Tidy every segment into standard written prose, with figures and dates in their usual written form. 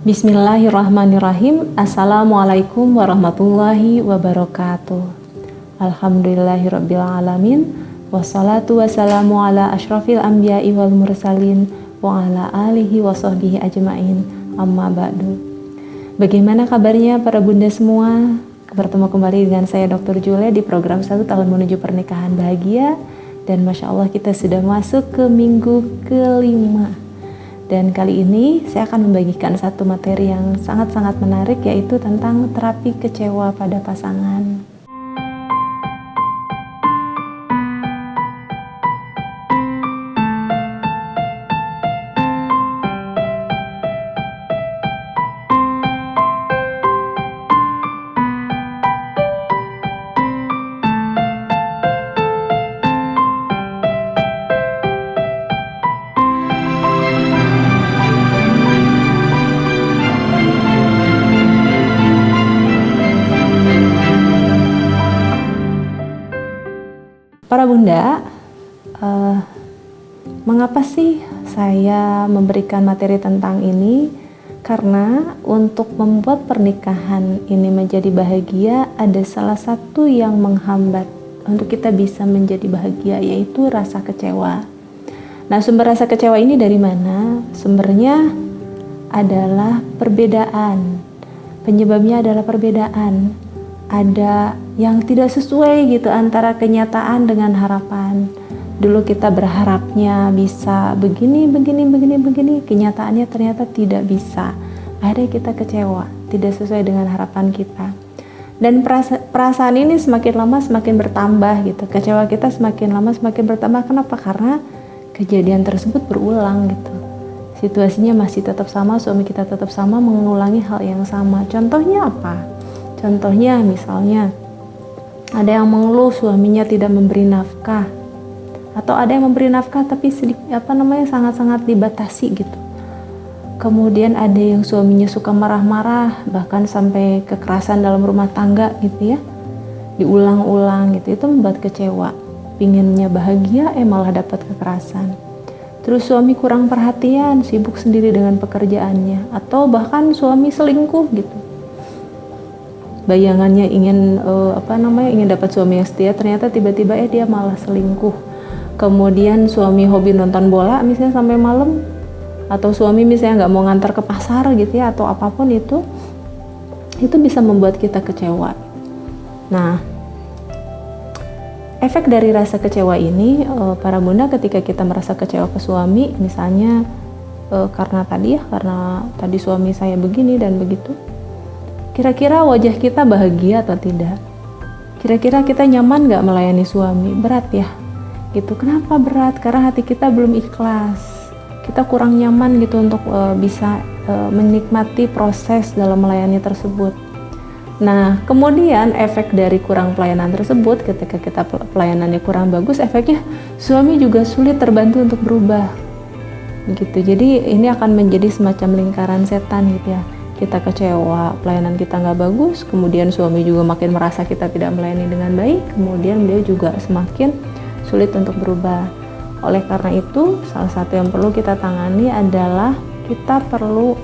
Bismillahirrahmanirrahim. Assalamualaikum warahmatullahi wabarakatuh. Alhamdulillahirabbil alamin. Wassalatu wassalamu ala asyrafil anbiya'i wal mursalin wa ala alihi wa sahbihi ajmain. Amma ba'du. Bagaimana kabarnya para bunda semua? Bertemu kembali dengan saya Dr. Julia di program 1 tahun menuju pernikahan bahagia. Dan Masya Allah kita sudah masuk ke minggu kelima. Dan kali ini saya akan membagikan satu materi yang sangat-sangat menarik, yaitu tentang terapi kecewa pada pasangan. Para bunda, mengapa sih saya memberikan materi tentang ini? Karena untuk membuat pernikahan ini menjadi bahagia, ada salah satu yang menghambat untuk kita bisa menjadi bahagia, yaitu rasa kecewa. Nah, sumber rasa kecewa ini dari mana? Sumbernya adalah perbedaan. Penyebabnya adalah perbedaan. Ada yang tidak sesuai gitu antara kenyataan dengan harapan. Dulu kita berharapnya bisa begini, kenyataannya ternyata tidak bisa. Akhirnya kita kecewa, tidak sesuai dengan harapan kita. Dan perasaan ini semakin lama semakin bertambah gitu. Kecewa kita semakin lama semakin bertambah. Kenapa? Karena kejadian tersebut berulang gitu. Situasinya masih tetap sama, suami kita tetap sama, mengulangi hal yang sama. Contohnya apa? Contohnya misalnya ada yang mengeluh suaminya tidak memberi nafkah, atau ada yang memberi nafkah tapi sangat-sangat dibatasi gitu. Kemudian ada yang suaminya suka marah-marah, bahkan sampai kekerasan dalam rumah tangga gitu ya, diulang-ulang gitu. Itu membuat kecewa, pinginnya bahagia malah dapat kekerasan. Terus suami kurang perhatian, sibuk sendiri dengan pekerjaannya, atau bahkan suami selingkuh gitu. Bayangannya ingin dapat suami yang setia, ternyata tiba-tiba dia malah selingkuh. Kemudian suami hobi nonton bola misalnya sampai malam, atau suami misalnya nggak mau ngantar ke pasar gitu ya, atau apapun itu bisa membuat kita kecewa. Nah, efek dari rasa kecewa ini, para bunda, ketika kita merasa kecewa ke suami, misalnya karena tadi suami saya begini dan begitu, kira-kira wajah kita bahagia atau tidak? Kira-kira kita nyaman gak melayani suami? Berat ya? Gitu. Kenapa berat? Karena hati kita belum ikhlas. Kita kurang nyaman gitu untuk bisa menikmati proses dalam melayani tersebut. Nah, kemudian efek dari kurang pelayanan tersebut, ketika kita pelayanannya kurang bagus, efeknya suami juga sulit terbantu untuk berubah. Gitu. Jadi ini akan menjadi semacam lingkaran setan gitu ya. Kita kecewa, pelayanan kita nggak bagus, kemudian suami juga makin merasa kita tidak melayani dengan baik, kemudian dia juga semakin sulit untuk berubah. Oleh karena itu, salah satu yang perlu kita tangani adalah kita perlu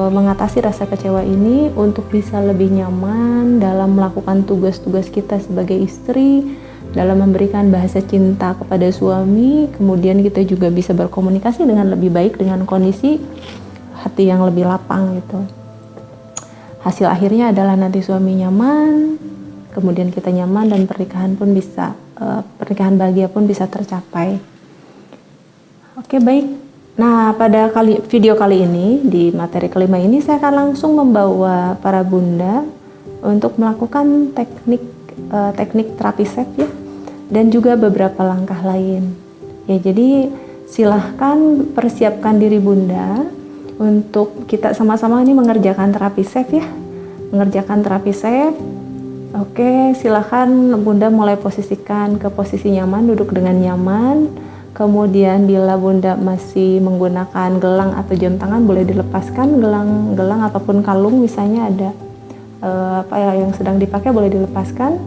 mengatasi rasa kecewa ini untuk bisa lebih nyaman dalam melakukan tugas-tugas kita sebagai istri, dalam memberikan bahasa cinta kepada suami, kemudian kita juga bisa berkomunikasi dengan lebih baik dengan kondisi hati yang lebih lapang gitu. Hasil akhirnya adalah nanti suami nyaman, kemudian kita nyaman, dan pernikahan bahagia pun bisa tercapai. Oke, baik. Nah, pada video kali ini, di materi kelima ini, saya akan langsung membawa para bunda untuk melakukan teknik terapi safe ya, dan juga beberapa langkah lain. Ya, jadi silahkan persiapkan diri bunda untuk kita sama-sama ini mengerjakan terapi safe ya. Mengerjakan terapi safe. Oke, silakan bunda mulai posisikan ke posisi nyaman, duduk dengan nyaman. Kemudian bila bunda masih menggunakan gelang atau jam tangan, boleh dilepaskan gelang ataupun kalung misalnya ada yang sedang dipakai, boleh dilepaskan.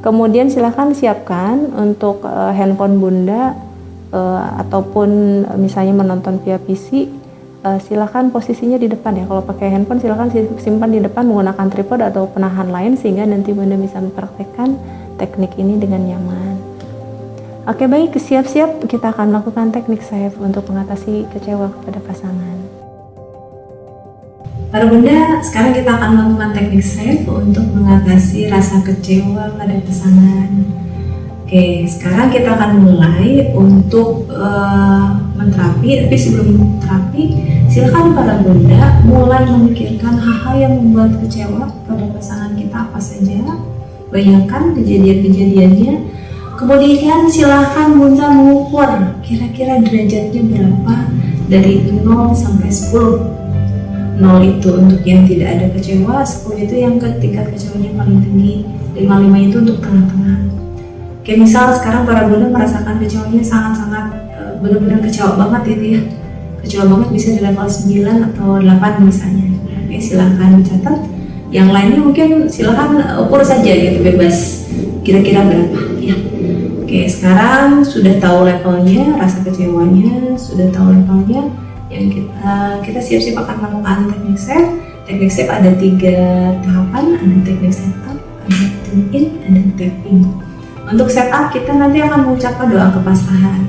Kemudian silakan siapkan untuk handphone bunda ataupun misalnya menonton via PC. silakan posisinya di depan ya. Kalau pakai handphone silakan simpan di depan menggunakan tripod atau penahan lain sehingga nanti Bunda bisa mempraktekkan teknik ini dengan nyaman. Oke, baik, siap-siap kita akan melakukan teknik safe untuk mengatasi kecewa kepada pasangan. Para Bunda, sekarang kita akan melakukan teknik safe untuk mengatasi rasa kecewa pada pasangan. Oke, sekarang kita akan mulai untuk menterapi, tapi sebelum terapi, silakan para Bunda mulai memikirkan hal-hal yang membuat kecewa pada pasangan kita apa saja. Bayangkan kejadian-kejadiannya, kemudian silakan Bunda mengukur kira-kira derajatnya berapa dari 0 sampai 10. 0 itu untuk yang tidak ada kecewa, 10 itu yang tingkat kecewanya paling tinggi, 55 itu untuk tengah-tengah. Kayak misal sekarang para Bunda merasakan kecewanya sangat-sangat benar-benar kecewa banget gitu ya. Kecewa banget bisa di level 9 atau 8 misalnya. Oke, silahkan dicatat. Yang lainnya mungkin silahkan ukur saja gitu, bebas. Kira-kira berapa ya. Oke, sekarang sudah tahu levelnya, rasa kecewanya, sudah tahu levelnya. Yang kita siap-siap akan melakukan teknik safe. Teknik safe ada 3 tahapan, ada teknik setup, ada tune in, ada tapping. Untuk setup kita nanti akan mengucapkan doa kepasrahan.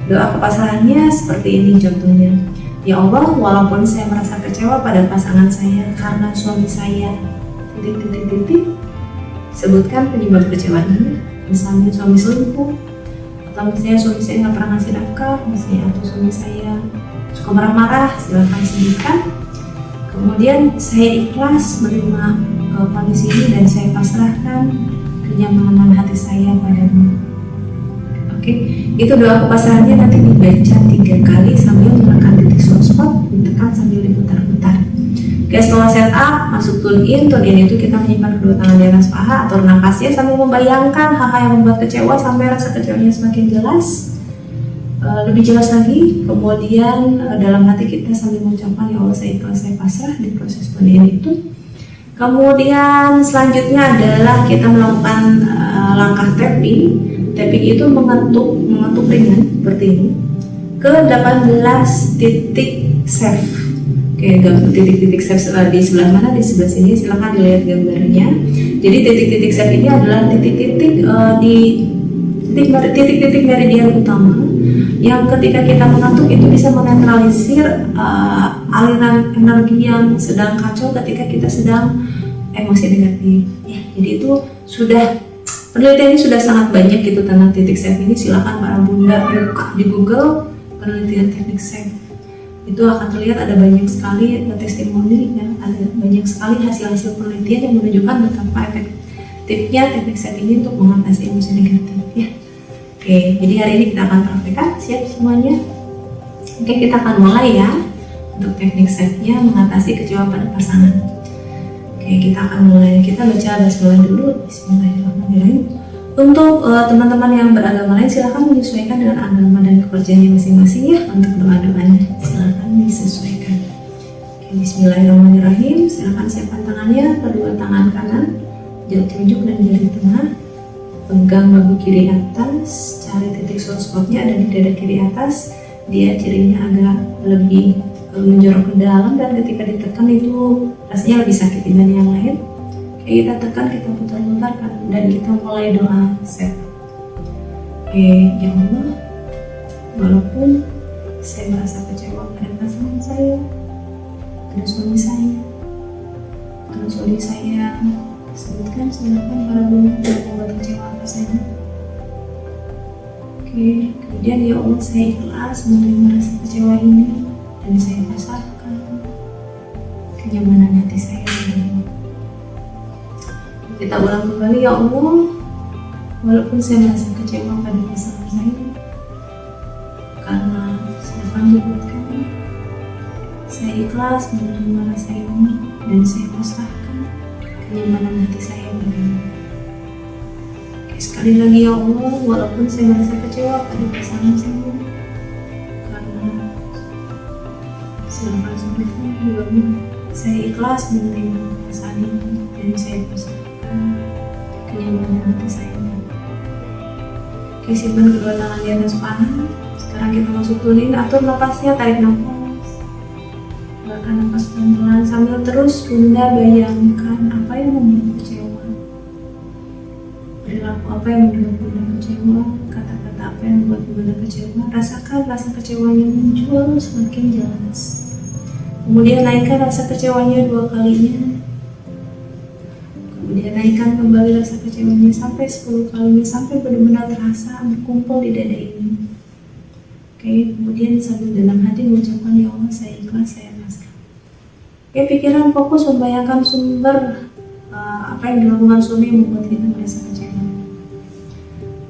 Doa kepasrahannya seperti ini contohnya. Ya Allah, walaupun saya merasa kecewa pada pasangan saya karena suami saya titik. Sebutkan penyebab kecewaan, misalnya suami selingkuh, atau misalnya suami saya nggak pernah ngasih nafkah, misalnya, atau suami saya suka marah-marah, silakan sebutkan. Kemudian saya ikhlas menerima kondisi ini dan saya pasrahkan kenyamanan hati saya padamu. Oke, itu doa kepasrahannya nanti dibaca 3 kali sambil menekan titik soft spot, ditekan sambil diputar-putar. Oke, setelah setup, masuk tune in itu kita menyimpan kedua tangan di atas paha atau nafasnya sambil membayangkan hal-hal yang membuat kecewa sampai rasa kecewanya semakin jelas, lebih jelas lagi. Kemudian dalam hati kita sambil mengucapkan ya Allah saya ikhlas, saya pasrah di proses tune in itu. Kemudian selanjutnya adalah kita melakukan langkah tapping. Tapping itu mengetuk ringan seperti ini ke 18 titik safe. Oke, titik-titik safe di sebelah mana? Di sebelah sini, silahkan dilihat gambarnya. Jadi titik-titik safe ini adalah titik-titik di titik-titik meridian utama yang ketika kita mengetuk itu bisa menetralisir aliran energi yang sedang kacau ketika kita sedang emosi negatif. Ya, jadi itu sudah penelitiannya sudah sangat banyak gitu tentang titik safe ini. Silakan para Bunda buka di Google penelitian teknik safe. Itu akan terlihat ada banyak sekali testimoni ya, ada banyak sekali hasil-hasil penelitian yang menunjukkan betapa efektifnya teknik safe ini untuk mengatasi emosi negatif ya. Oke, jadi hari ini kita akan praktekkan, siap semuanya? Oke, kita akan mulai ya untuk teknik safe-nya mengatasi kecewa pada pasangan. Oke, kita akan mulai. Kita baca basmalah dulu. Bismillahirrahmanirrahim. Untuk teman-teman yang beragama lain silahkan menyesuaikan dengan agama dan kepercayaannya masing-masing ya untuk doa-doanya. Silahkan disesuaikan. Oke, Bismillahirrahmanirrahim. Silahkan siapkan tangannya, kedua tangan kanan, jari telunjuk dan jari tengah. Pegang bahu kiri atas, cari titik soft spotnya ada di dada kiri atas. Dia cirinya agak lebih menjorok ke dalam dan ketika ditekan itu rasanya lebih sakit dibanding yang lain. Oke, kita tekan, kita putar-putarkan dan kita mulai doa set. Oke, ya Allah, walaupun saya merasa kecewa pada pasangan saya, pada suami saya, sebutkan silakan para Bunda yang membuat kecewa apa saja. Oke, kemudian ya Allah saya ikhlas menerima rasa kecewa ini dan saya pasrahkan kenyamanan hati saya. Kita ulang kembali, ya Allah, walaupun saya merasa kecewa pada pasangan saya karena saya menyebutkan saya ikhlas menerima rasa ini dan saya pasrahkan kenyamanan hati saya bagimu. Oke, sekali lagi ya Allah, walaupun saya merasa kecewa pada pasangan saya karena silahkan sebutkan juga saya ikhlas menerima perasaan ini dan saya pasrahkan kenyamanan hati saya. Oke, simpan kedua tangan di atas paha. Sekarang kita masuk tunin, atur napasnya, tarik nafas, keluarkan nafas pelan-pelan sambil terus Bunda bayangkan apa yang membuat kecewa, perilaku apa yang membuat Bunda kecewa, kata-kata apa yang membuat Bunda kecewa. Rasakan rasa kecewanya muncul semakin jelas. Kemudian naikkan rasa kecewanya 2 kalinya. Kemudian naikkan kembali rasa kecewanya sampai 10 kalinya, sampai benar-benar terasa berkumpul di dada ini. Oke, kemudian sambil dalam hati mengucapkan, ya Allah saya ikhlas, saya pasrah. Oke, pikiran fokus membayangkan sumber apa yang dilakukan suami yang membuat kita merasa kecewa.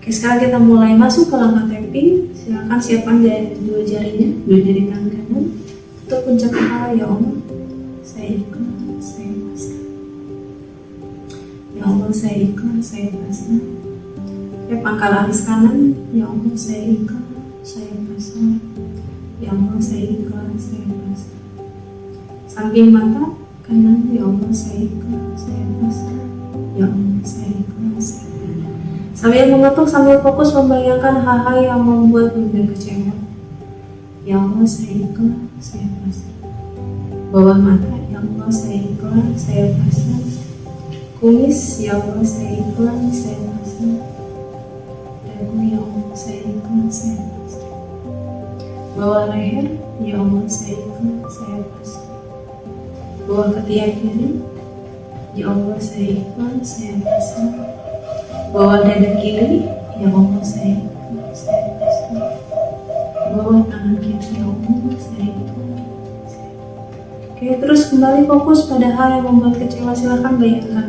Oke, sekarang kita mulai masuk ke langkah tapping. Silakan siapkan dua jarinya, 2 jari tangan kanan untuk puncak kepala. Ya Allah saya ikhlas, saya pasrah. Ya Allah saya ikhlas, saya pasrah. Oke, pangkal alis kanan. Ya Allah saya ikhlas, saya pasrah. Ya Allah saya ikhlas, saya pasrah. Samping mata kanan. Ya Allah saya ikhlas, saya pasrah. Ya Allah saya ikhlas, saya pasrah. Sambil mengetuk, sambil fokus membayangkan hal-hal yang membuat Bunda kecewa. Ya Allah saya ikhlas, saya pasrah. Bawah mata. Ya Allah saya ikhlas, saya pasrah. Kumis. Ya Allah saya ikhlas, saya pasrah. Dagu. Ya Allah saya ikhlas, saya pasrah. Bawah leher. Ya Allah saya ikhlas, saya pasrah. Bawah ketiak kiri. Ya Allah saya ikhlas, saya pasrah. Bawah dada kiri. Ya Allah saya ikhlas, saya pasrah. Bawah tangan kiri. Ya Allah saya ikhlas. Oke, terus kembali fokus pada hal yang membuat kecewa. Silakan bayangkan.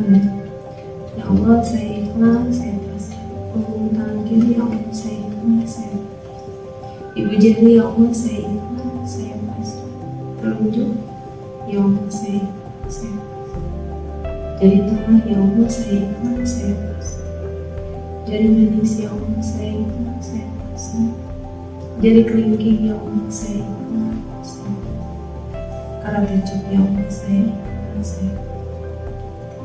Ya Allah saya ikhlas, saya pasrah. Punggung tangan kiri. Ya Allah saya ikhlas, saya pasrah. Ibu jari. Ya Allah saya ikhlas, saya pasrah. Telunjuk. Ya Allah saya ikhlas, saya pasrah. Jari tengah. Ya Allah saya ikhlas, saya pasrah. Jari manis. Ya Allah saya ikhlas, saya pasrah. Jari kelingking. Ya Allah saya ikhlas, saya pasrah. Karat telunjuk. Ya Allah saya ikhlas, saya pasrah.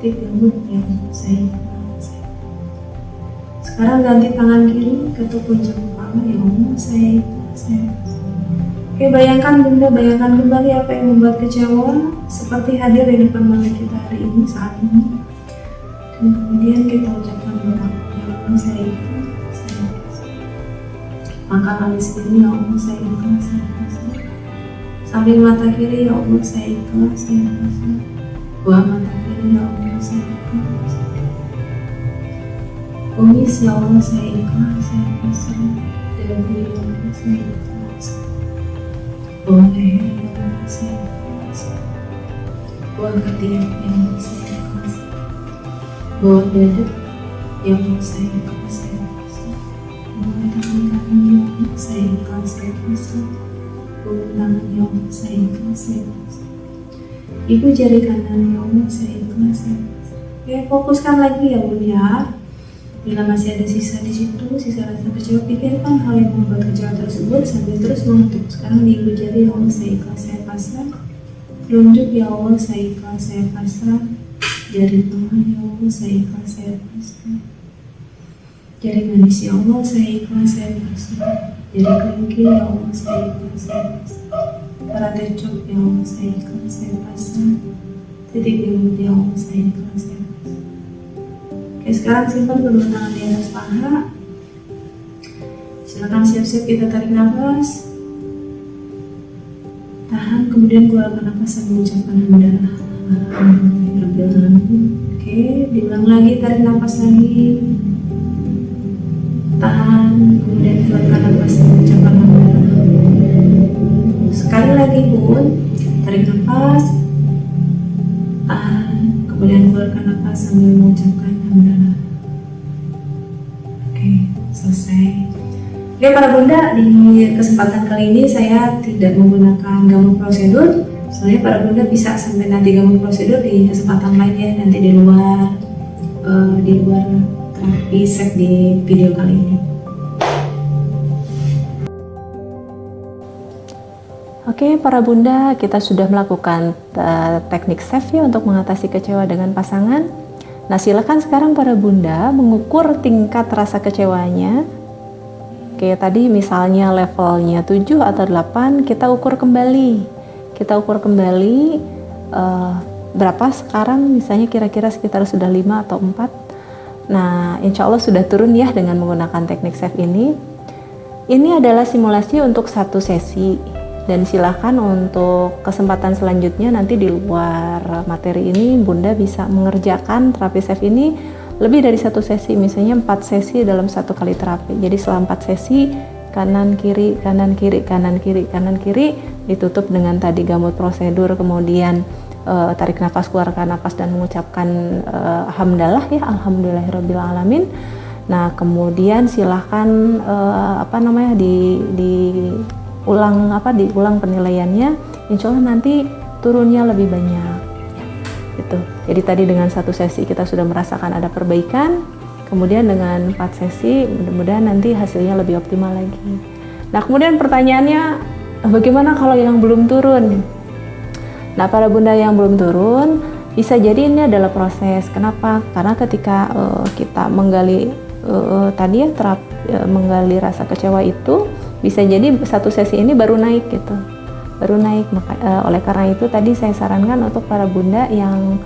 Titik rambut. Ya Allah saya ikhlas, saya pasrah. Sekarang ganti tangan kiri, ketuk puncak kepala. Ya Allah saya ikhlas, saya pasrah. Oke, bayangkan Bunda, bayangkan kembali apa yang membuat kecewa seperti hadir di depan mata kita hari ini, saat ini. Dan kemudian kita ucapkan doa. Ya Allah saya ikhlas, saya pasrah. Pangkal alis kiri. Ya Allah saya ikhlas, saya pasrah. Samping mata kiri. Ya Allah saya ikhlas, saya pasrah. Bawah mata kiri. Ya Allah saya ikhlas, saya pasrah. Kumis. Ya Allah saya ikhlas, saya pasrah. Dagu. Ya Allah saya ikhlas. Bawah leher. Ya Allah saya ikhlas. Bawah ketiak. Ya Allah saya ikhlas. Bawah dada. Ya Allah saya ikhlas, saya pasrah. Bawah tangan kanan. Ya Allah saya ikhlas, saya pasrah. Bawah tangan. Ya Allah saya ikhlas, saya pasrah. Ibu jari kanan. Ya Allah saya ikhlas, saya pasrah. Oke, fokuskan lagi ya Bunda ya. Bila masih ada sisa di situ, sisa rasa kecewa, pikirkan hal yang membuat kecewa tersebut sambil terus mengetuk. Sekarang di ibu jari. Ya Allah saya ikhlas, saya pasrah. Telunjuk. Ya Allah saya ikhlas, saya pasrah. Jari tengah. Ya Allah saya ikhlas, saya pasrah. Jari manis. Ya Allah saya ikhlas, saya pasrah. Jari kelingking. Ya Allah saya ikhlas, saya pasrah. Karat telunjuk. Ya Allah saya ikhlas, saya pasrah. Titik rambut. Ya Allah saya ikhlas, saya pasrah. Oke, sekarang simpan kedua tangan di atas paha. Silakan siap-siap kita tarik nafas. Tahan, kemudian keluarkan nafas sambil mengucapkan hamdalah. Oke, diulang lagi, tarik nafas lagi. Tahan, kemudian keluarkan nafas sambil mengucapkan hamdalah. Sekali lagi Bun, tarik nafas. Tahan, kemudian keluarkan nafas sambil mengucapkan hamdalah. Oke, selesai. Oke para Bunda, di kesempatan kali ini saya tidak menggunakan gabung prosedur. Soalnya para Bunda bisa sampai nanti gabung prosedur di kesempatan lain ya, nanti di luar terapi set di video kali ini. Oke para Bunda, kita sudah melakukan teknik safe ya untuk mengatasi kecewa dengan pasangan. Nah silakan sekarang para Bunda mengukur tingkat rasa kecewanya. Oke, tadi misalnya levelnya 7 atau 8, kita ukur kembali. kita ukur kembali berapa sekarang, misalnya kira-kira sekitar sudah 5 atau 4. Nah, insya Allah sudah turun ya dengan menggunakan teknik SAFE ini. Ini adalah simulasi untuk 1 sesi, dan silakan untuk kesempatan selanjutnya nanti di luar materi ini Bunda bisa mengerjakan terapi SAFE ini lebih dari 1 sesi, misalnya 4 sesi dalam 1 kali terapi. Jadi selama 4 sesi, kanan kiri kanan kiri kanan kiri kanan kiri, ditutup dengan tadi gamut prosedur, kemudian tarik nafas, keluarkan nafas, dan mengucapkan hamdalah ya, alhamdulillahirabbil alamin. Nah, kemudian silahkan diulang penilaiannya, insya Allah nanti turunnya lebih banyak ya, gitu. Jadi tadi dengan 1 sesi kita sudah merasakan ada perbaikan, kemudian dengan 4 sesi mudah-mudahan nanti hasilnya lebih optimal lagi. Nah, kemudian pertanyaannya, bagaimana kalau yang belum turun? Nah, para bunda yang belum turun, bisa jadi ini adalah proses. Kenapa? Karena ketika kita menggali menggali rasa kecewa itu, bisa jadi 1 sesi ini baru naik gitu, baru naik. Oleh karena itu tadi saya sarankan untuk para bunda yang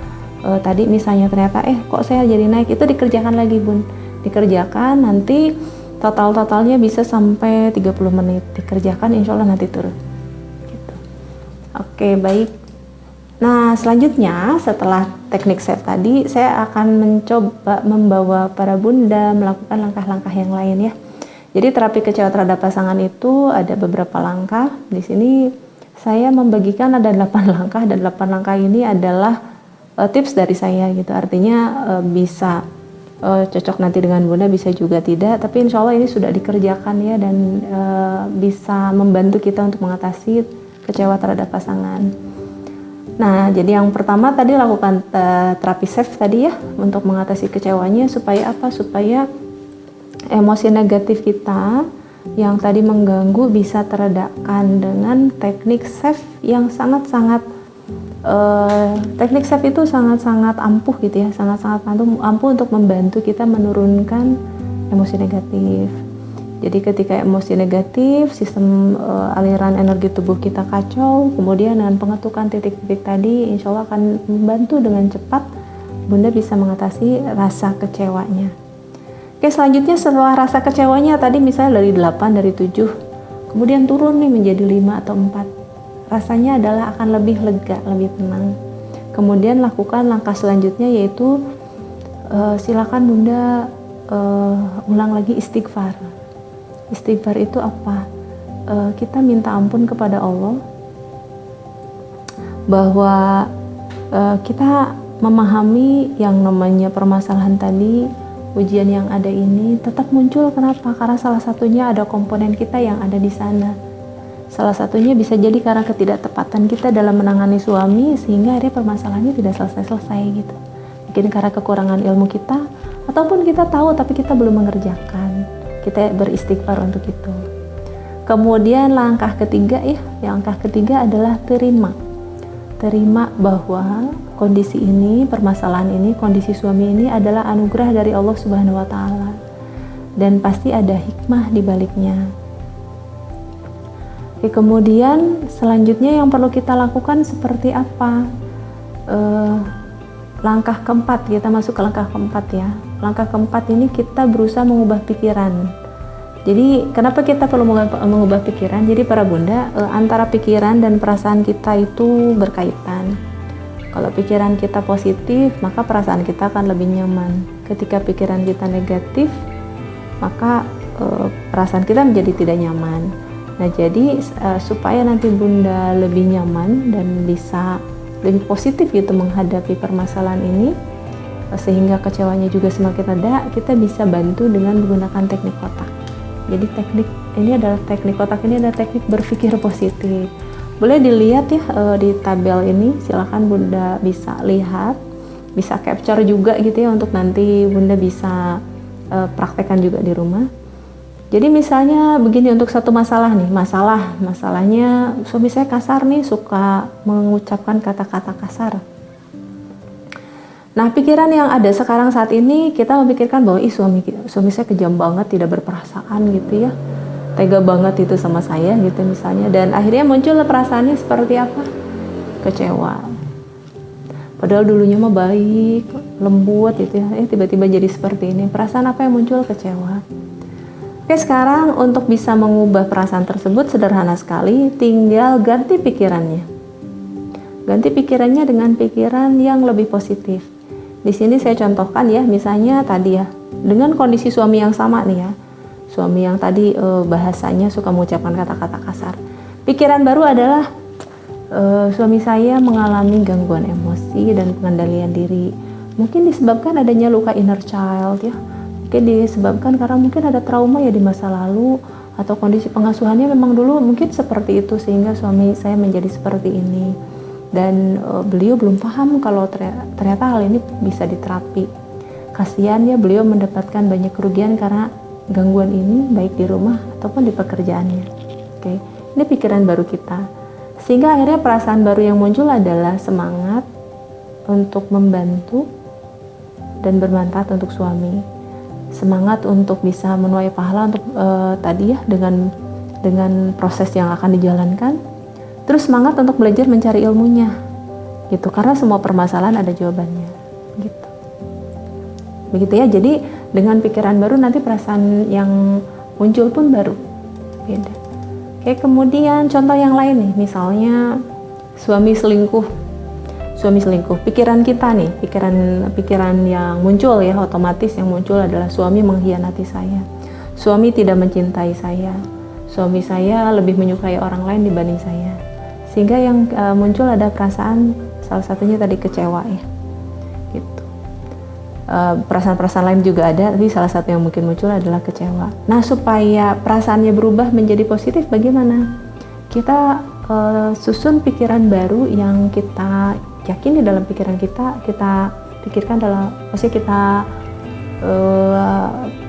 tadi misalnya ternyata kok saya jadi naik, itu dikerjakan lagi bun, dikerjakan nanti totalnya bisa sampai 30 menit dikerjakan, insya Allah nanti turun gitu. Oke, baik. Nah, selanjutnya setelah teknik SAFE tadi, saya akan mencoba membawa para bunda melakukan langkah-langkah yang lain ya. Jadi terapi kecewa terhadap pasangan itu ada beberapa langkah. Di sini saya membagikan ada 8 langkah, dan 8 langkah ini adalah tips dari saya gitu. Artinya bisa cocok nanti dengan bunda, bisa juga tidak. Tapi insya Allah ini sudah dikerjakan ya, dan bisa membantu kita untuk mengatasi kecewa terhadap pasangan. Nah, jadi yang pertama tadi lakukan terapi SAFE tadi ya, untuk mengatasi kecewanya. Supaya apa? Supaya emosi negatif kita yang tadi mengganggu bisa teredakan dengan teknik SAFE yang sangat-sangat teknik SAFE itu sangat-sangat ampuh gitu ya, sangat-sangat ampuh untuk membantu kita menurunkan emosi negatif. Jadi ketika emosi negatif, sistem aliran energi tubuh kita kacau, kemudian dengan pengetukan titik-titik tadi, insya Allah akan membantu dengan cepat bunda bisa mengatasi rasa kecewanya. Oke, selanjutnya setelah rasa kecewanya tadi misalnya dari 8, dari 7, kemudian turun nih menjadi 5 atau 4. Rasanya adalah akan lebih lega, lebih tenang. Kemudian lakukan langkah selanjutnya, yaitu silakan bunda ulang lagi istighfar. Istighfar itu apa? Kita minta ampun kepada Allah bahwa kita memahami yang namanya permasalahan tadi, ujian yang ada ini tetap muncul. Kenapa? Karena salah satunya ada komponen kita yang ada di sana. Salah satunya bisa jadi karena ketidaktepatan kita dalam menangani suami, sehingga akhirnya permasalahannya tidak selesai-selesai gitu. Mungkin karena kekurangan ilmu kita, ataupun kita tahu tapi kita belum mengerjakan. Kita beristighfar untuk itu. Kemudian langkah ketiga ya, langkah ketiga adalah terima bahwa kondisi ini, permasalahan ini, kondisi suami ini adalah anugerah dari Allah Subhanahu wa Ta'ala, dan pasti ada hikmah di baliknya. Oke, kemudian selanjutnya yang perlu kita lakukan seperti apa? Langkah keempat, kita masuk ke langkah keempat ya. Langkah keempat ini kita berusaha mengubah pikiran. Jadi kenapa kita perlu mengubah pikiran? Jadi para bunda, antara pikiran dan perasaan kita itu berkaitan. Kalau pikiran kita positif, maka perasaan kita akan lebih nyaman. Ketika pikiran kita negatif, maka perasaan kita menjadi tidak nyaman. Nah, jadi supaya nanti bunda lebih nyaman dan bisa lebih positif gitu menghadapi permasalahan ini, sehingga kecewanya juga semakin reda, kita bisa bantu dengan menggunakan teknik kotak. Jadi teknik kotak ini adalah teknik berpikir positif. Boleh dilihat ya di tabel ini, silakan bunda bisa lihat, bisa capture juga gitu ya, untuk nanti bunda bisa praktekkan juga di rumah. Jadi misalnya begini, untuk satu masalah nih, masalahnya suami saya kasar nih, suka mengucapkan kata-kata kasar. Nah, pikiran yang ada sekarang saat ini, kita memikirkan bahwa suami saya kejam banget, tidak berperasaan gitu ya, tega banget itu sama saya gitu misalnya, dan akhirnya muncul perasaannya seperti apa? kecewa. Padahal dulunya mah baik, lembut gitu ya. Tiba-tiba jadi seperti ini. Perasaan apa yang muncul? Kecewa. Oke, sekarang untuk bisa mengubah perasaan tersebut sederhana sekali, tinggal ganti pikirannya. Ganti pikirannya dengan pikiran yang lebih positif. Di sini saya contohkan ya, misalnya tadi ya, dengan kondisi suami yang sama nih ya. Suami yang tadi bahasanya suka mengucapkan kata-kata kasar. Pikiran baru adalah suami saya mengalami gangguan emosi dan pengendalian diri. Mungkin disebabkan adanya luka inner child ya. Mungkin disebabkan karena mungkin ada trauma ya di masa lalu, atau kondisi pengasuhannya memang dulu mungkin seperti itu sehingga suami saya menjadi seperti ini. Dan beliau belum paham kalau ternyata hal ini bisa diterapi. Kasihan ya, beliau mendapatkan banyak kerugian karena gangguan ini baik di rumah ataupun di pekerjaannya. Oke, ini pikiran baru kita. Sehingga akhirnya perasaan baru yang muncul adalah semangat untuk membantu dan bermanfaat untuk suami. Semangat untuk bisa menuai pahala untuk tadi ya dengan proses yang akan dijalankan. Terus semangat untuk belajar mencari ilmunya. Gitu, karena semua permasalahan ada jawabannya. Gitu. Begitu ya. Jadi dengan pikiran baru nanti perasaan yang muncul pun baru. Beda. Oke, kemudian contoh yang lain nih, misalnya suami selingkuh. Pikiran kita nih, pikiran yang muncul ya, otomatis yang muncul adalah suami mengkhianati saya. Suami tidak mencintai saya. Suami saya lebih menyukai orang lain dibanding saya. Sehingga yang muncul ada perasaan, salah satunya tadi kecewa ya. Gitu. Perasaan-perasaan lain juga ada, tapi salah satu yang mungkin muncul adalah kecewa. Nah, supaya perasaannya berubah menjadi positif, bagaimana? Kita susun pikiran baru yang kita yakini dalam pikiran kita pikirkan dalam, maksudnya kita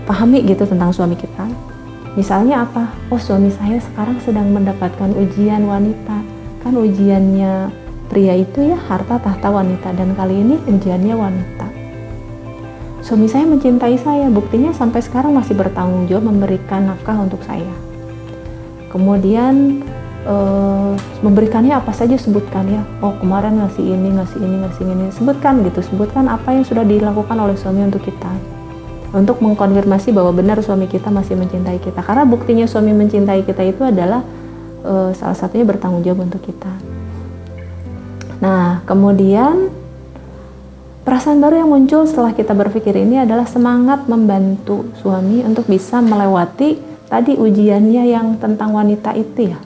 pahami gitu tentang suami kita. Misalnya apa? Oh, suami saya sekarang sedang mendapatkan ujian wanita. Kan ujiannya pria itu ya harta tahta wanita, dan kali ini ujiannya wanita. Suami saya mencintai saya, buktinya sampai sekarang masih bertanggung jawab memberikan nafkah untuk saya. Kemudian memberikannya apa saja sebutkan ya. Oh, kemarin ngasih ini. Sebutkan gitu, sebutkan apa yang sudah dilakukan oleh suami untuk kita. Untuk mengkonfirmasi bahwa benar suami kita masih mencintai kita. Karena buktinya suami mencintai kita itu adalah salah satunya bertanggung jawab untuk kita. Nah, kemudian perasaan baru yang muncul setelah kita berpikir ini adalah semangat membantu suami untuk bisa melewati tadi ujiannya yang tentang wanita itu ya.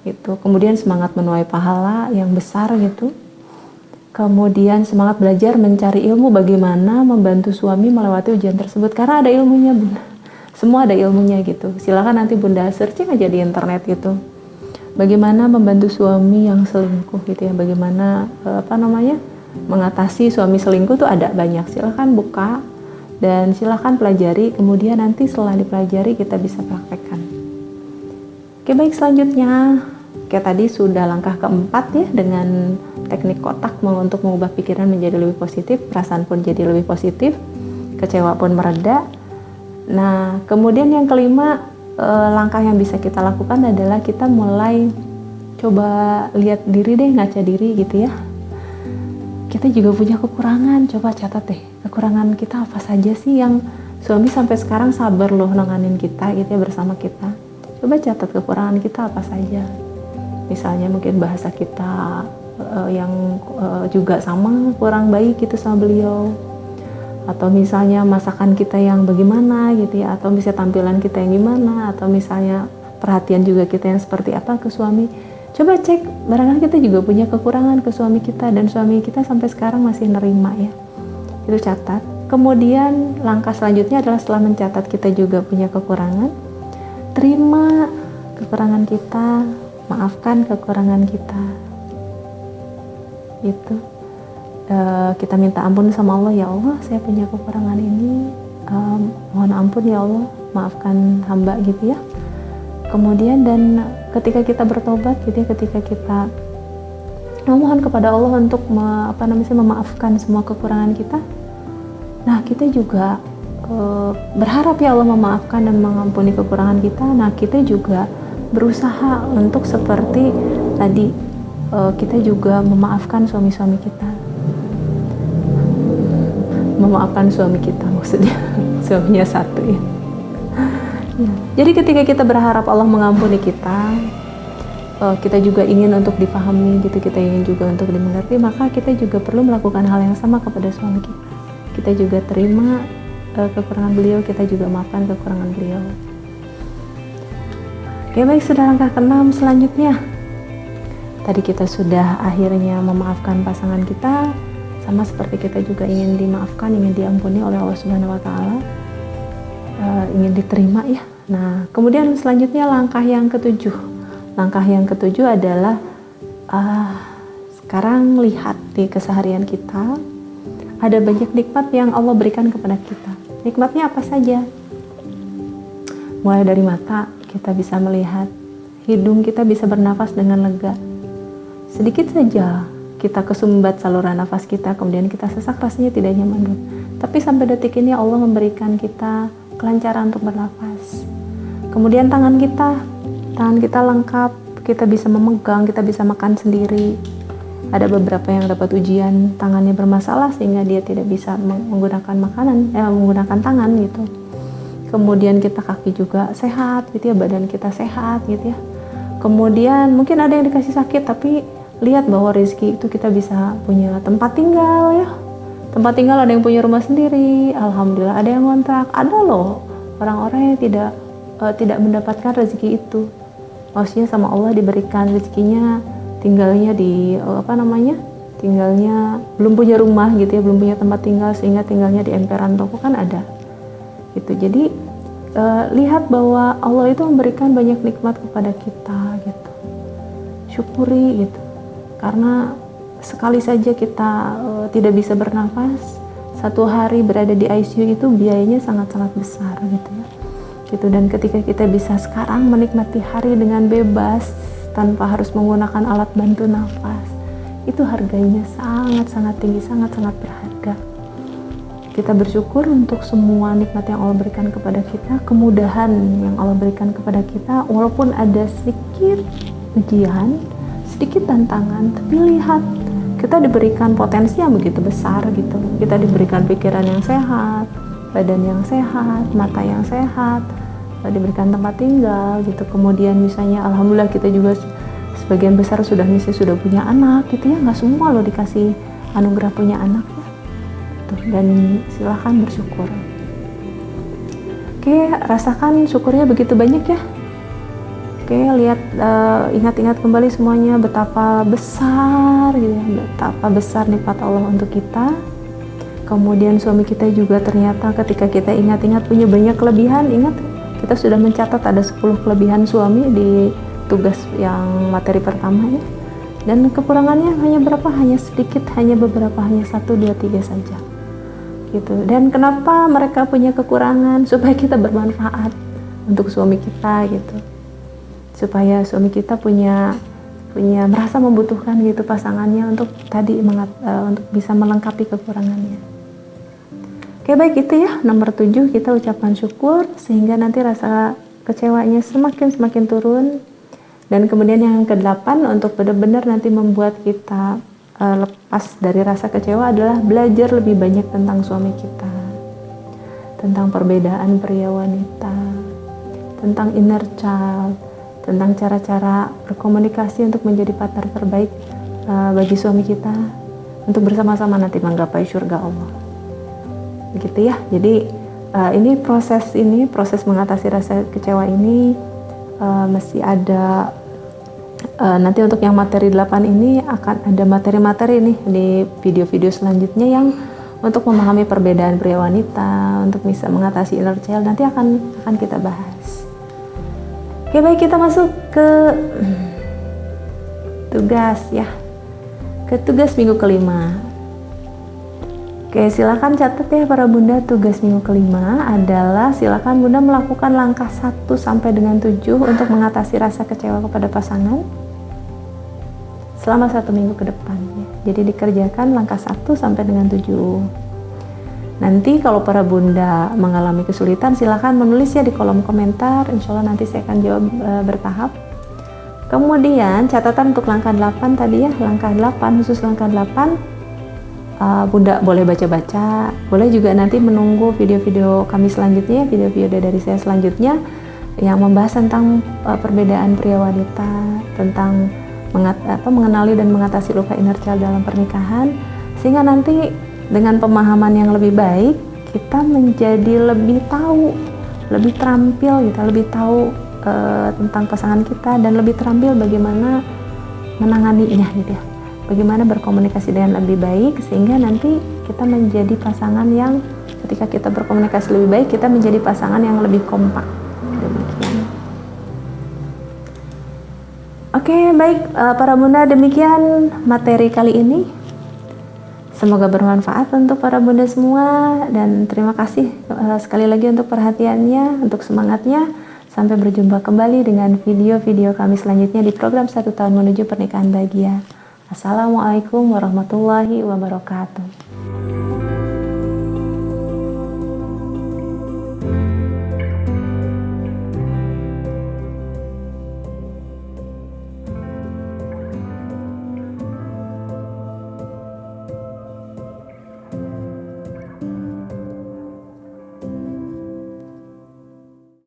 Gitu. Kemudian semangat menuai pahala yang besar gitu. Kemudian semangat belajar mencari ilmu bagaimana membantu suami melewati ujian tersebut, karena ada ilmunya Bunda. Semua ada ilmunya gitu. Silakan nanti Bunda searching aja di internet gitu. Bagaimana membantu suami yang selingkuh gitu ya. Bagaimana mengatasi suami selingkuh tuh ada banyak. Silahkan buka dan silahkan pelajari, kemudian nanti setelah dipelajari kita bisa praktekkan. Oke, baik, selanjutnya tadi sudah langkah keempat ya, dengan teknik kotak untuk mengubah pikiran menjadi lebih positif, perasaan pun jadi lebih positif, kecewa pun mereda. Nah, kemudian yang kelima, langkah yang bisa kita lakukan adalah kita mulai coba lihat diri deh, ngaca diri gitu ya. Kita juga punya kekurangan, coba catat deh, kekurangan kita apa saja sih yang suami sampai sekarang sabar loh nanganin kita gitu ya, bersama kita. Coba catat kekurangan kita apa saja. Misalnya mungkin bahasa kita yang juga sama kurang baik gitu sama beliau. Atau misalnya masakan kita yang bagaimana gitu ya, atau misalnya tampilan kita yang gimana, atau misalnya perhatian juga kita yang seperti apa ke suami. Coba cek, barangkali kita juga punya kekurangan ke suami kita dan suami kita sampai sekarang masih nerima ya. Itu catat. Kemudian langkah selanjutnya adalah setelah mencatat kita juga punya kekurangan, terima kekurangan kita, maafkan kekurangan kita. Gitu. Kita minta ampun sama Allah, ya Allah saya punya kekurangan ini, mohon ampun ya Allah, maafkan hamba gitu ya. Kemudian dan ketika kita bertobat gitu ya, ketika kita memohon kepada Allah untuk memaafkan semua kekurangan kita, nah kita juga berharap ya Allah memaafkan dan mengampuni kekurangan kita. Nah kita juga berusaha untuk seperti tadi kita juga memaafkan suami-suami kita. Memaafkan suami kita maksudnya, suaminya satu ya. Jadi ketika kita berharap Allah mengampuni kita, kita juga ingin untuk dipahami gitu, kita ingin juga untuk dimengerti, maka kita juga perlu melakukan hal yang sama kepada suami kita. Kita juga terima kekurangan beliau, kita juga maafkan kekurangan beliau. Oke, baik, sudah langkah ke-6 selanjutnya. Tadi kita sudah akhirnya memaafkan pasangan kita, sama seperti kita juga ingin dimaafkan, ingin diampuni oleh Allah Subhanahu wa Ta'ala, ingin diterima ya. Nah, kemudian selanjutnya langkah yang ke-7. Langkah yang ke-7 adalah sekarang lihat di keseharian kita, ada banyak nikmat yang Allah berikan kepada kita. Nikmatnya apa saja? Mulai dari mata, kita bisa melihat, hidung kita bisa bernafas dengan lega. Sedikit saja kita kesumbat saluran nafas kita, kemudian kita sesak, rasanya tidak nyaman. Tapi sampai detik ini Allah memberikan kita kelancaran untuk bernafas. Kemudian tangan kita lengkap, kita bisa memegang, kita bisa makan sendiri. Ada beberapa yang dapat ujian tangannya bermasalah sehingga dia tidak bisa menggunakan menggunakan tangan gitu. Kemudian kita kaki juga sehat gitu ya, badan kita sehat gitu ya. Kemudian mungkin ada yang dikasih sakit, tapi lihat bahwa rezeki itu kita bisa punya tempat tinggal ya. Tempat tinggal, ada yang punya rumah sendiri, alhamdulillah. Ada yang ngontrak, ada loh orang-orang yang tidak mendapatkan rezeki itu. Maksudnya sama Allah diberikan rezekinya, tinggalnya di tinggalnya belum punya rumah gitu ya, belum punya tempat tinggal sehingga tinggalnya di emperan toko, kan ada gitu. Jadi lihat bahwa Allah itu memberikan banyak nikmat kepada kita gitu, syukuri gitu. Karena sekali saja kita tidak bisa bernafas, satu hari berada di ICU itu biayanya sangat-sangat besar gitu ya. Gitu. Dan ketika kita bisa sekarang menikmati hari dengan bebas tanpa harus menggunakan alat bantu nafas, itu harganya sangat-sangat tinggi, sangat-sangat berharga. Kita bersyukur untuk semua nikmat yang Allah berikan kepada kita, kemudahan yang Allah berikan kepada kita, walaupun ada sedikit ujian, sedikit tantangan, tapi lihat, kita diberikan potensi yang begitu besar gitu. Kita diberikan pikiran yang sehat, badan yang sehat, mata yang sehat, diberikan tempat tinggal gitu. Kemudian misalnya alhamdulillah kita juga sebagian besar sudah punya anak gitu ya. Nggak semua loh dikasih anugerah punya anak ya. Tuh, dan silahkan bersyukur. Oke, rasakan syukurnya begitu banyak ya. Oke, lihat, ingat-ingat kembali semuanya betapa besar gitu ya, betapa besar nikmat Allah untuk kita. Kemudian suami kita juga ternyata ketika kita ingat-ingat punya banyak kelebihan. Ingat, kita sudah mencatat ada 10 kelebihan suami di tugas yang materi pertama ya. Dan kekurangannya hanya berapa? Hanya sedikit, hanya beberapa, hanya 1, 2, 3 saja. Gitu. Dan kenapa mereka punya kekurangan? Supaya kita bermanfaat untuk suami kita gitu. Supaya suami kita punya merasa membutuhkan gitu pasangannya untuk untuk bisa melengkapi kekurangannya. Oke, baik, itu ya nomor 7, kita ucapkan syukur sehingga nanti rasa kecewanya semakin turun. Dan kemudian yang ke-8 untuk benar-benar nanti membuat kita lepas dari rasa kecewa adalah belajar lebih banyak tentang suami kita, tentang perbedaan pria wanita, tentang inner child, tentang cara-cara berkomunikasi untuk menjadi partner terbaik bagi suami kita untuk bersama-sama nanti menggapai surga Allah. Begitu ya. Jadi ini proses mengatasi rasa kecewa ini masih ada nanti untuk yang materi 8 ini akan ada materi-materi nih di video-video selanjutnya yang untuk memahami perbedaan pria wanita, untuk bisa mengatasi inner child, nanti akan kita bahas. Oke, baik, kita masuk ke tugas ya. Ke tugas minggu kelima. Oke, silakan catat ya para bunda, tugas minggu kelima adalah silakan bunda melakukan langkah 1 sampai dengan 7 untuk mengatasi rasa kecewa kepada pasangan selama 1 minggu ke depan ya. Jadi dikerjakan langkah 1 sampai dengan 7. Nanti kalau para bunda mengalami kesulitan silakan menulis ya di kolom komentar, insya Allah nanti saya akan jawab bertahap. Kemudian catatan untuk langkah 8 tadi ya, langkah 8, khusus langkah 8, Bunda boleh baca-baca, boleh juga nanti menunggu video-video kami selanjutnya, video-video dari saya selanjutnya yang membahas tentang perbedaan pria wanita, tentang mengenali dan mengatasi luka inner child dalam pernikahan, sehingga nanti dengan pemahaman yang lebih baik kita menjadi lebih tahu, lebih terampil gitu, lebih tahu tentang pasangan kita dan lebih terampil bagaimana menanganinya gitu ya, bagaimana berkomunikasi dengan lebih baik sehingga nanti kita menjadi pasangan yang ketika kita berkomunikasi lebih baik kita menjadi pasangan yang lebih kompak. Demikian. Oke, baik para bunda, demikian materi kali ini. Semoga bermanfaat untuk para bunda semua dan terima kasih sekali lagi untuk perhatiannya, untuk semangatnya. Sampai berjumpa kembali dengan video-video kami selanjutnya di program 1 tahun menuju pernikahan bahagia. Assalamualaikum warahmatullahi wabarakatuh.